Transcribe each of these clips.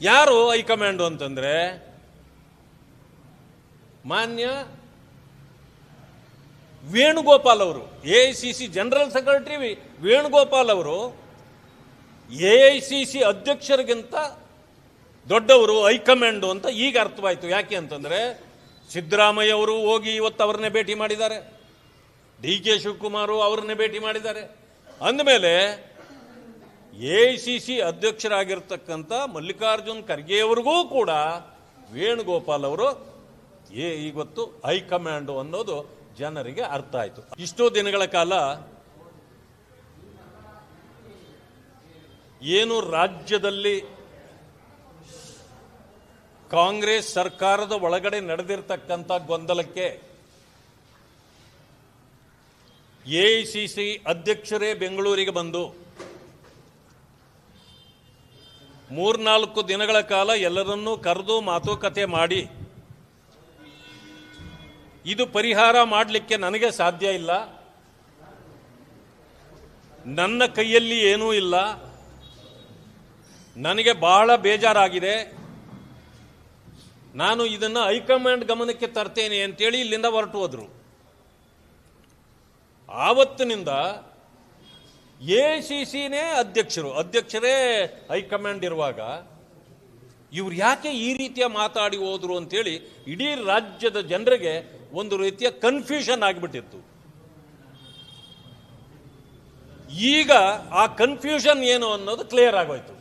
ಯಾರು ಹೈಕಮಾಂಡು ಅಂತಂದ್ರೆ ಮಾನ್ಯ ವೇಣುಗೋಪಾಲ್ ಅವರು, ಎಐಸಿಸಿ ಜನರಲ್ ಸೆಕ್ರೆಟರಿ ವೇಣುಗೋಪಾಲ್ ಅವರು ಎಐಸಿಸಿ ಅಧ್ಯಕ್ಷರಿಗಿಂತ ದೊಡ್ಡವರು ಹೈಕಮಾಂಡು ಅಂತ ಈಗ ಅರ್ಥವಾಯಿತು. ಯಾಕೆ ಅಂತಂದ್ರೆ ಸಿದ್ದರಾಮಯ್ಯ ಅವರು ಹೋಗಿ ಇವತ್ತು ಅವ್ರನ್ನೇ ಭೇಟಿ ಮಾಡಿದ್ದಾರೆ, ಡಿ.ಕೆ. ಶಿವಕುಮಾರ್ ಅವ್ರನ್ನೇ ಭೇಟಿ ಮಾಡಿದ್ದಾರೆ. ಅಂದಮೇಲೆ ಎಐಸಿಸಿ ಅಧ್ಯಕ್ಷರಾಗಿರ್ತಕ್ಕಂಥ ಮಲ್ಲಿಕಾರ್ಜುನ್ ಖರ್ಗೆ ಅವರಿಗೂ ಕೂಡ ವೇಣುಗೋಪಾಲ್ ಅವರು ಇವತ್ತು ಹೈಕಮಾಂಡು ಅನ್ನೋದು ಜನರಿಗೆ ಅರ್ಥ ಆಯಿತು. ಇಷ್ಟೋ ದಿನಗಳ ಕಾಲ ಏನು ರಾಜ್ಯದಲ್ಲಿ ಕಾಂಗ್ರೆಸ್ ಸರ್ಕಾರದ ಒಳಗಡೆ ನಡೆದಿರ್ತಕ್ಕಂಥ ಗೊಂದಲಕ್ಕೆ ಎಐಸಿಸಿ ಅಧ್ಯಕ್ಷರೇ ಬೆಂಗಳೂರಿಗೆ ಬಂದು 3-4 ದಿನಗಳ ಕಾಲ ಎಲ್ಲರನ್ನೂ ಕರೆದು ಮಾತುಕತೆ ಮಾಡಿ ಇದು ಪರಿಹಾರ ಮಾಡಲಿಕ್ಕೆ ನನಗೆ ಸಾಧ್ಯ ಇಲ್ಲ, ನನ್ನ ಕೈಯಲ್ಲಿ ಏನೂ ಇಲ್ಲ, ನನಗೆ ಬಹಳ ಬೇಜಾರಾಗಿದೆ, ನಾನು ಇದನ್ನು ಹೈಕಮಾಂಡ್ ಗಮನಕ್ಕೆ ತರ್ತೇನೆ ಅಂತೇಳಿ ಇಲ್ಲಿಂದ ಹೊರಟು ಹೋದ್ರು. ಆವತ್ತಿನಿಂದ ಎಐಸಿಸಿನೇ ಅಧ್ಯಕ್ಷರೇ ಹೈಕಮಾಂಡ್ ಇರುವಾಗ ಇವ್ರು ಯಾಕೆ ಈ ರೀತಿಯ ಮಾತಾಡಿ ಹೋದ್ರು ಅಂತೇಳಿ ಇಡೀ ರಾಜ್ಯದ ಜನರಿಗೆ ಒಂದು ರೀತಿಯ ಕನ್ಫ್ಯೂಷನ್ ಆಗಿಬಿಟ್ಟಿತ್ತು. ಈಗ ಆ ಕನ್ಫ್ಯೂಷನ್ ಏನು ಅನ್ನೋದು ಕ್ಲಿಯರ್ ಆಗೋಯ್ತು.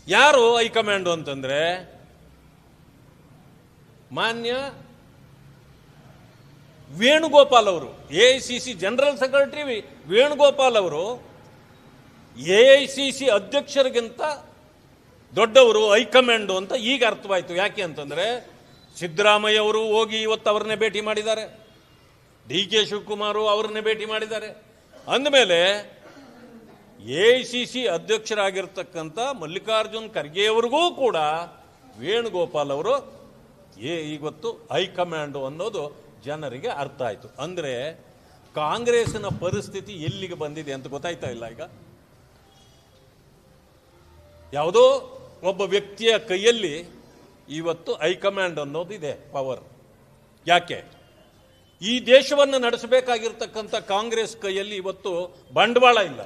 ಯಾರು ಹೈಕಮಾಂಡು ಅಂತಂದ್ರೆ ಮಾನ್ಯ ವೇಣುಗೋಪಾಲ್ ಅವರು, ಎಐಸಿಸಿ ಜನರಲ್ ಸೆಕ್ರೆಟರಿ ವೇಣುಗೋಪಾಲ್ ಅವರು ಎಐಸಿಸಿ ಅಧ್ಯಕ್ಷರಿಗಿಂತ ದೊಡ್ಡವರು ಹೈಕಮಾಂಡು ಅಂತ ಈಗ ಅರ್ಥವಾಯಿತು. ಯಾಕೆ ಅಂತಂದ್ರೆ ಸಿದ್ದರಾಮಯ್ಯ ಅವರು ಹೋಗಿ ಇವತ್ತು ಅವ್ರನ್ನೇ ಭೇಟಿ ಮಾಡಿದ್ದಾರೆ, ಡಿ.ಕೆ. ಶಿವಕುಮಾರ್ ಅವ್ರನ್ನೇ ಭೇಟಿ ಮಾಡಿದ್ದಾರೆ. ಅಂದಮೇಲೆ ಎಐಸಿಸಿ ಅಧ್ಯಕ್ಷರಾಗಿರ್ತಕ್ಕಂಥ ಮಲ್ಲಿಕಾರ್ಜುನ್ ಖರ್ಗೆ ಅವರಿಗೂ ಕೂಡ ವೇಣುಗೋಪಾಲ್ ಅವರು ಇವತ್ತು ಹೈಕಮಾಂಡು ಅನ್ನೋದು ಜನರಿಗೆ ಅರ್ಥ ಆಯಿತು. ಅಂದರೆ ಕಾಂಗ್ರೆಸ್ನ ಪರಿಸ್ಥಿತಿ ಎಲ್ಲಿಗೆ ಬಂದಿದೆ ಅಂತ ಗೊತ್ತಾಯ್ತಾ ಇಲ್ಲ. ಈಗ ಯಾವುದೋ ಒಬ್ಬ ವ್ಯಕ್ತಿಯ ಕೈಯಲ್ಲಿ ಇವತ್ತು ಹೈಕಮಾಂಡ್ ಅನ್ನೋದು ಇದೆ, ಪವರ್. ಯಾಕೆ ಈ ದೇಶವನ್ನು ನಡೆಸಬೇಕಾಗಿರ್ತಕ್ಕಂಥ ಕಾಂಗ್ರೆಸ್ ಕೈಯಲ್ಲಿ ಇವತ್ತು ಬಂಡವಾಳ ಇಲ್ಲ.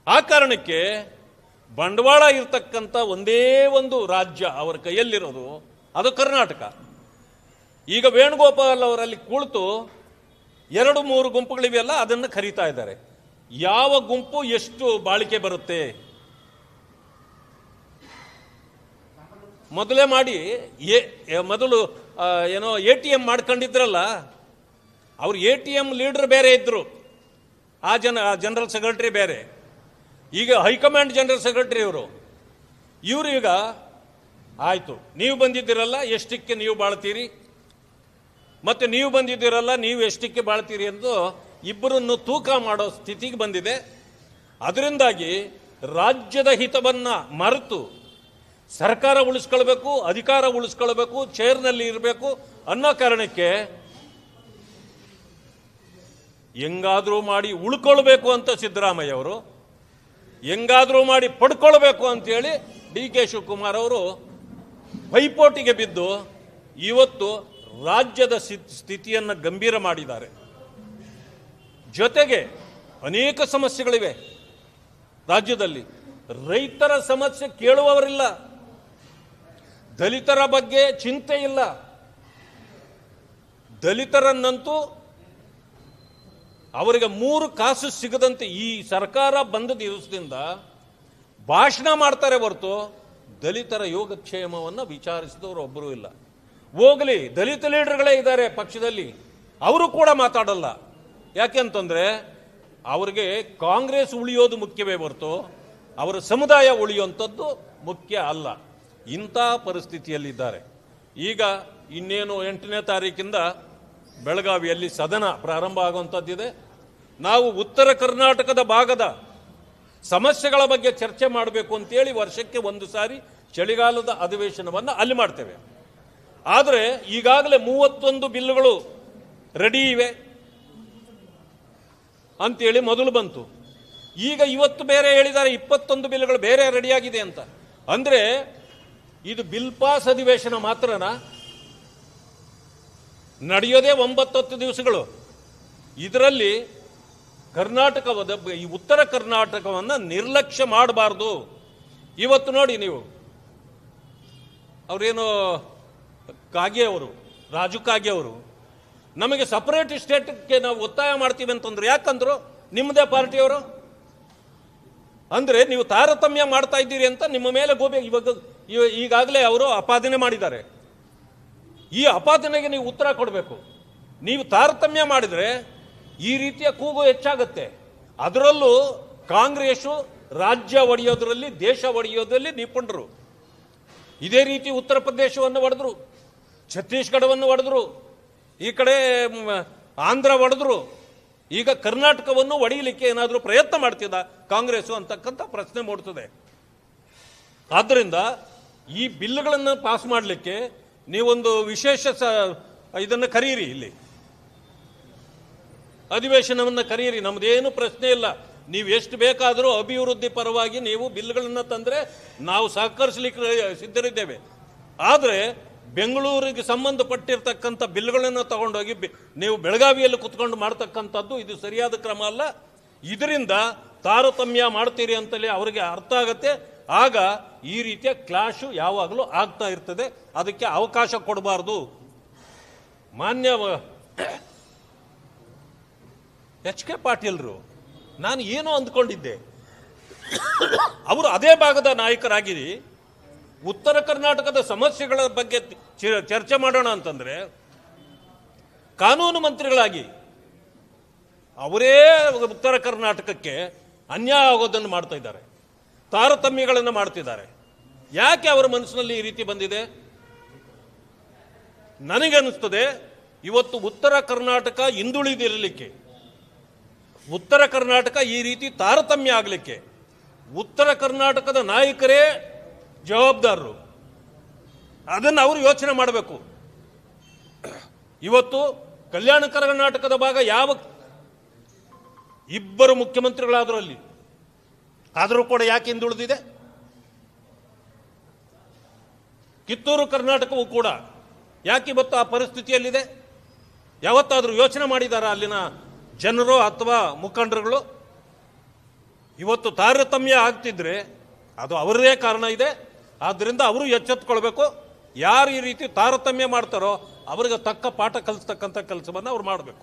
ಆ ಕಾರಣಕ್ಕೆ ಬಂಡವಾಳ ಇರ್ತಕ್ಕಂಥ ಒಂದೇ ಒಂದು ರಾಜ್ಯ ಅವರ ಕೈಯಲ್ಲಿರೋದು ಅದು ಕರ್ನಾಟಕ. ಈಗ ವೇಣುಗೋಪಾಲ್ ಅವರಲ್ಲಿ ಕುಳಿತು 2-3 ಗುಂಪುಗಳಿವೆಯಲ್ಲ, ಅದನ್ನು ಕರೀತಾ ಇದ್ದಾರೆ. ಯಾವ ಗುಂಪು ಎಷ್ಟು ಬಾಳಿಕೆ ಬರುತ್ತೆ ಮೊದಲೇ ಮಾಡಿ. ಮೊದಲು ಏನೋ ATM ಮಾಡ್ಕೊಂಡಿದ್ರಲ್ಲ, ಅವ್ರು ATM ಲೀಡರ್ ಬೇರೆ ಇದ್ರು, ಆ ಜನರಲ್ ಸೆಕ್ರೆಟರಿ ಬೇರೆ. ಈಗ ಹೈಕಮಾಂಡ್ ಜನರಲ್ ಸೆಕ್ರೆಟರಿ ಇವರು ಈಗ ಆಯ್ತು, ನೀವು ಬಂದಿದ್ದೀರಲ್ಲ ಎಷ್ಟಕ್ಕೆ ನೀವು ಬಾಳ್ತೀರಿ, ಮತ್ತೆ ನೀವು ಬಂದಿದ್ದೀರಲ್ಲ ನೀವು ಎಷ್ಟಕ್ಕೆ ಬಾಳ್ತೀರಿ ಎಂದು ಇಬ್ಬರನ್ನು ತೂಕ ಮಾಡೋ ಸ್ಥಿತಿಗೆ ಬಂದಿದೆ. ಅದರಿಂದಾಗಿ ರಾಜ್ಯದ ಹಿತವನ್ನ ಮರೆತು ಸರ್ಕಾರ ಉಳಿಸ್ಕೊಳ್ಬೇಕು, ಅಧಿಕಾರ ಉಳಿಸ್ಕೊಳ್ಬೇಕು, ಚೇರ್ನಲ್ಲಿ ಇರಬೇಕು ಅನ್ನೋ ಕಾರಣಕ್ಕೆ ಹೆಂಗಾದ್ರೂ ಮಾಡಿ ಉಳ್ಕೊಳ್ಬೇಕು ಅಂತ ಸಿದ್ದರಾಮಯ್ಯ ಅವರು, ಹೆಂಗಾದ್ರೂ ಮಾಡಿ ಪಡ್ಕೊಳ್ಬೇಕು ಅಂತೇಳಿ ಡಿ.ಕೆ. ಶಿವಕುಮಾರ್ ಅವರು ಪೈಪೋಟಿಗೆ ಬಿದ್ದು ಇವತ್ತು ರಾಜ್ಯದ ಸ್ಥಿತಿಯನ್ನು ಗಂಭೀರ ಮಾಡಿದ್ದಾರೆ. ಜೊತೆಗೆ ಅನೇಕ ಸಮಸ್ಯೆಗಳಿವೆ ರಾಜ್ಯದಲ್ಲಿ. ರೈತರ ಸಮಸ್ಯೆ ಕೇಳುವವರಿಲ್ಲ, ದಲಿತರ ಬಗ್ಗೆ ಚಿಂತೆ ಇಲ್ಲ. ದಲಿತರನ್ನಂತೂ ಅವರಿಗೆ 3 ಕಾಸು ಸಿಗದಂತೆ ಈ ಸರ್ಕಾರ ಬಂದ ದಿವಸದಿಂದ ಭಾಷಣ ಮಾಡ್ತಾರೆ ಹೊರತು ದಲಿತರ ಯೋಗಕ್ಷೇಮವನ್ನು ವಿಚಾರಿಸಿದವರು ಒಬ್ಬರೂ ಇಲ್ಲ. ಹೋಗಲಿ, ದಲಿತ ಲೀಡರ್ಗಳೇ ಇದ್ದಾರೆ ಪಕ್ಷದಲ್ಲಿ, ಅವರು ಕೂಡ ಮಾತಾಡಲ್ಲ. ಯಾಕೆಂತಂದ್ರೆ ಅವರಿಗೆ ಕಾಂಗ್ರೆಸ್ ಉಳಿಯೋದು ಮುಖ್ಯವೇ ಹೊರತು ಅವರ ಸಮುದಾಯ ಉಳಿಯುವಂಥದ್ದು ಮುಖ್ಯ ಅಲ್ಲ. ಇಂಥ ಪರಿಸ್ಥಿತಿಯಲ್ಲಿದ್ದಾರೆ. ಈಗ ಇನ್ನೇನು 8ನೇ ತಾರೀಕಿಂದ ಬೆಳಗಾವಿಯಲ್ಲಿ ಸದನ ಪ್ರಾರಂಭ ಆಗುವಂಥದ್ದಿದೆ. ನಾವು ಉತ್ತರ ಕರ್ನಾಟಕದ ಭಾಗದ ಸಮಸ್ಯೆಗಳ ಬಗ್ಗೆ ಚರ್ಚೆ ಮಾಡಬೇಕು ಅಂತೇಳಿ ವರ್ಷಕ್ಕೆ 1 ಸಾರಿ ಚಳಿಗಾಲದ ಅಧಿವೇಶನವನ್ನು ಅಲ್ಲಿ ಮಾಡ್ತೇವೆ. ಆದರೆ ಈಗಾಗಲೇ 31 ಬಿಲ್ಗಳು ರೆಡಿ ಇವೆ ಅಂತೇಳಿ ಮೊದಲು ಬಂತು. ಈಗ ಇವತ್ತು ಬೇರೆ ಹೇಳಿದ್ದಾರೆ 21 ಬಿಲ್ಗಳು ಬೇರೆ ರೆಡಿಯಾಗಿದೆ ಅಂತ. ಅಂದ್ರೆ ಇದು ಬಿಲ್ ಪಾಸ್ ಅಧಿವೇಶನ ಮಾತ್ರನಾ? ನಡೆಯೋದೇ 9-10 ದಿವಸಗಳು. ಇದರಲ್ಲಿ ಕರ್ನಾಟಕದ ಈ ಉತ್ತರ ಕರ್ನಾಟಕವನ್ನು ನಿರ್ಲಕ್ಷ್ಯ ಮಾಡಬಾರ್ದು. ಇವತ್ತು ನೋಡಿ ನೀವು, ಅವರೇನು ಕಾಗೆ ಅವರು, ರಾಜು ಕಾಗೆ ಅವರು, ನಮಗೆ ಸಪರೇಟ್ ಸ್ಟೇಟ್ಗೆ ನಾವು ಒತ್ತಾಯ ಮಾಡ್ತೀವಿ ಅಂತಂದ್ರು. ಯಾಕಂದ್ರು? ನಿಮ್ಮದೇ ಪಾರ್ಟಿಯವರು. ಅಂದ್ರೆ ನೀವು ತಾರತಮ್ಯ ಮಾಡ್ತಾ ಇದ್ದೀರಿ ಅಂತ ನಿಮ್ಮ ಮೇಲೆ ಈಗಾಗಲೇ ಅವರು ಆಪಾದನೆ ಮಾಡಿದ್ದಾರೆ. ಈ ಆಪಾದನೆಗೆ ನೀವು ಉತ್ತರ ಕೊಡಬೇಕು. ನೀವು ತಾರತಮ್ಯ ಮಾಡಿದ್ರೆ ಈ ರೀತಿಯ ಕೂಗು ಹೆಚ್ಚಾಗುತ್ತೆ. ಅದರಲ್ಲೂ ಕಾಂಗ್ರೆಸ್ಸು ರಾಜ್ಯ ಒಡೆಯೋದ್ರಲ್ಲಿ, ದೇಶ ಒಡೆಯೋದ್ರಲ್ಲಿ ನಿಪುಣರು. ಇದೇ ರೀತಿ ಉತ್ತರ ಪ್ರದೇಶವನ್ನು ಒಡೆದ್ರು, ಛತ್ತೀಸ್ಗಢವನ್ನು ಒಡೆದ್ರು, ಈ ಕಡೆ ಆಂಧ್ರ ಒಡೆದ್ರು. ಈಗ ಕರ್ನಾಟಕವನ್ನು ಒಡೆಯಲಿಕ್ಕೆ ಏನಾದರೂ ಪ್ರಯತ್ನ ಮಾಡ್ತಿದ್ದ ಕಾಂಗ್ರೆಸ್ಸು ಅಂತಕ್ಕಂಥ ಪ್ರಶ್ನೆ ಮೂಡ್ತದೆ. ಆದ್ದರಿಂದ ಈ ಬಿಲ್ಗಳನ್ನು ಪಾಸ್ ಮಾಡಲಿಕ್ಕೆ ನೀವೊಂದು ವಿಶೇಷ ಇದನ್ನು ಕರೀರಿ, ಇಲ್ಲಿ ಅಧಿವೇಶನವನ್ನು ಕರೀರಿ, ನಮ್ದೇನು ಪ್ರಶ್ನೆ ಇಲ್ಲ. ನೀವು ಎಷ್ಟು ಬೇಕಾದರೂ ಅಭಿವೃದ್ಧಿ ಪರವಾಗಿ ನೀವು ಬಿಲ್ಗಳನ್ನು ತಂದರೆ ನಾವು ಸಹಕರಿಸಲಿಕ್ಕೆ ಸಿದ್ಧರಿದ್ದೇವೆ. ಆದರೆ ಬೆಂಗಳೂರಿಗೆ ಸಂಬಂಧಪಟ್ಟಿರ್ತಕ್ಕಂಥ ಬಿಲ್ಗಳನ್ನು ತಗೊಂಡೋಗಿ ನೀವು ಬೆಳಗಾವಿಯಲ್ಲಿ ಕುತ್ಕೊಂಡು ಮಾಡ್ತಕ್ಕಂಥದ್ದು ಇದು ಸರಿಯಾದ ಕ್ರಮ ಅಲ್ಲ. ಇದರಿಂದ ತಾರತಮ್ಯ ಮಾಡ್ತೀರಿ ಅಂತಲೇ ಅವರಿಗೆ ಅರ್ಥ ಆಗುತ್ತೆ. ಆಗ ಈ ರೀತಿಯ ಕ್ಲಾಶು ಯಾವಾಗಲೂ ಆಗ್ತಾ ಇರ್ತದೆ. ಅದಕ್ಕೆ ಅವಕಾಶ ಕೊಡಬಾರ್ದು. ಮಾನ್ಯ ಎಚ್ ಕೆ ಪಾಟೀಲ್ರು, ನಾನು ಏನೋ ಅಂದ್ಕೊಂಡಿದ್ದೆ, ಅವರು ಅದೇ ಭಾಗದ ನಾಯಕರಾಗಿರಿ, ಉತ್ತರ ಕರ್ನಾಟಕದ ಸಮಸ್ಯೆಗಳ ಬಗ್ಗೆ ಚರ್ಚೆ ಮಾಡೋಣ ಅಂತಂದ್ರೆ ಕಾನೂನು ಮಂತ್ರಿಗಳಾಗಿ ಅವರೇ ಉತ್ತರ ಕರ್ನಾಟಕಕ್ಕೆ ಅನ್ಯಾಯ ಆಗೋದನ್ನು ಮಾಡ್ತಾ ಇದ್ದಾರೆ, ತಾರತಮ್ಯಗಳನ್ನು ಮಾಡ್ತಿದ್ದಾರೆ. ಯಾಕೆ ಅವರ ಮನಸ್ಸಿನಲ್ಲಿ ಈ ರೀತಿ ಬಂದಿದೆ? ನನಗನ್ನಿಸ್ತದೆ ಇವತ್ತು ಉತ್ತರ ಕರ್ನಾಟಕ ಹಿಂದುಳಿದಿರಲಿಕ್ಕೆ, ಉತ್ತರ ಕರ್ನಾಟಕ ಈ ರೀತಿ ತಾರತಮ್ಯ ಆಗಲಿಕ್ಕೆ ಉತ್ತರ ಕರ್ನಾಟಕದ ನಾಯಕರೇ ಜವಾಬ್ದಾರರು. ಅದನ್ನು ಅವರು ಯೋಚನೆ ಮಾಡಬೇಕು. ಇವತ್ತು ಕಲ್ಯಾಣ ಕರ್ನಾಟಕದ ಭಾಗ ಯಾವ ಇಬ್ಬರು ಮುಖ್ಯಮಂತ್ರಿಗಳಾದರೂ ಅಲ್ಲಿ, ಆದರೂ ಕೂಡ ಯಾಕೆ ಹಿಂದುಳಿದಿದೆ? ಕಿತ್ತೂರು ಕರ್ನಾಟಕವೂ ಕೂಡ ಯಾಕೆ ಇವತ್ತು ಆ ಪರಿಸ್ಥಿತಿಯಲ್ಲಿದೆ? ಯಾವತ್ತಾದರೂ ಯೋಚನೆ ಮಾಡಿದಾರ ಅಲ್ಲಿನ ಜನರು ಅಥವಾ ಮುಖಂಡರುಗಳು? ಇವತ್ತು ತಾರತಮ್ಯ ಆಗ್ತಿದ್ರೆ ಅದು ಅವರದೇ ಕಾರಣ ಇದೆ. ಆದ್ದರಿಂದ ಅವರು ಎಚ್ಚೆತ್ತುಕೊಳ್ಬೇಕು. ಯಾರು ಈ ರೀತಿ ತಾರತಮ್ಯ ಮಾಡ್ತಾರೋ ಅವರಿಗೆ ತಕ್ಕ ಪಾಠ ಕಲಿಸ್ತಕ್ಕಂಥ ಕೆಲಸವನ್ನು ಅವ್ರು ಮಾಡಬೇಕು.